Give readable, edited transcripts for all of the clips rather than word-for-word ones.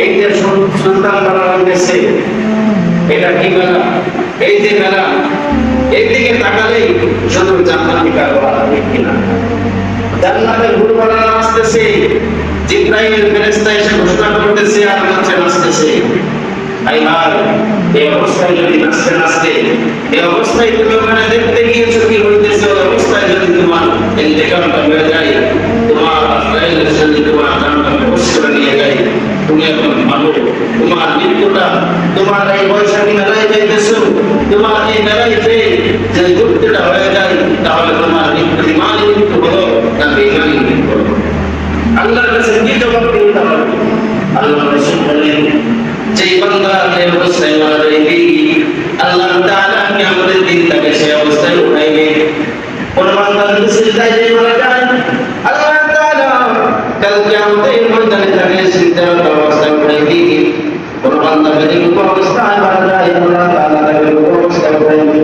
এই যে সুলতান বানানো গেছে, এটা কি মেলা? এই যে মেলা, এইদিকে তাকালেই শুধু জান্নাতি কারবার, ঠিক কিনা? জান্নাতের হুর বানানো আসতেছে, জিবরাইল ফেরেশতা এসে ঘোষণা করতেছে আর নাচে নাচতেছে। এই অবস্থায় যদি নাচতে নাচতে, এই অবস্থায় তুমি ওখানে দেখতে গিয়েছো কি হইতেছে, ওই অবস্থায় যদি তোমার ইন্তেকালটা হয়ে যায়, তোমার আজরাইলের সাথে তোমার জানটা বেহুশ করে নিয়ে যায়, তুমি এখন ভালো, তোমার মৃত্যুটা তোমার এই বৈশাখী মেলায় যাইতেছো, তোমার এই মেলাইতে যে যুক্তিটা হয়ে যায়, তাহলে তোমার মৃত্যু ইমানি মৃত্যু হলো না বেঈমানি মৃত্যু হলো? আল্লাহর কাছে কি জবাব দিতে হবে? আল্লাহ রাসূল বলেন, যেই বান্দা এই অবস্থায় মারা যাবে, আল্লাহ তাআলা কিয়ামতের দিন তাকে সেই অবস্থায় উঠাইবে। কোন বান্দা যদি সিজদায় দিয়ে মারা যায়, আল্লাহ তাআলা কাল কিয়ামতের ময়দানে তাকে সিজদার অবস্থায় উঠাইবে। কোন বান্দা যদি রূপ অবস্থায় মারা যায়, আল্লাহ তাআলা তাকে রূপ অবস্থায় উঠাইবে।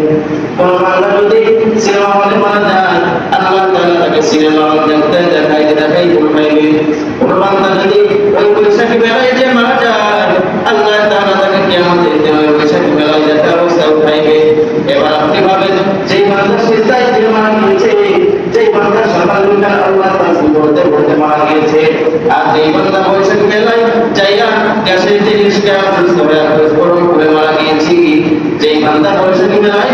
কোন বান্দা যদি সিনেমা হলে মারা যায়, আল্লাহ তাআলা তাকে সিনেমা হল দেখতে দেখাই উঠাইবে। কোন বান্দা যদি ওই বৈশাখী মেলায় যে মারা যায়, আল্লাহ তাআলা তাকে কিয়ামতের দিন ওই বৈশাখী মেলায় যেতে অবস্থায় উঠাইবে। এবার আপনি ভাবেন, যেই বান্দা সিজদায় দিয়ে মারা গিয়েছে, যেই বান্দা সকালবেলা আল্লাহ তাআলা বলতে মারা গিয়েছে, আর যেই বান্দা বৈশাখী মেলায় যাইয়া গ্যাসের জিনিসটা করে মারা গিয়েছি, যেই বান্দা বৈশাখী মেলায়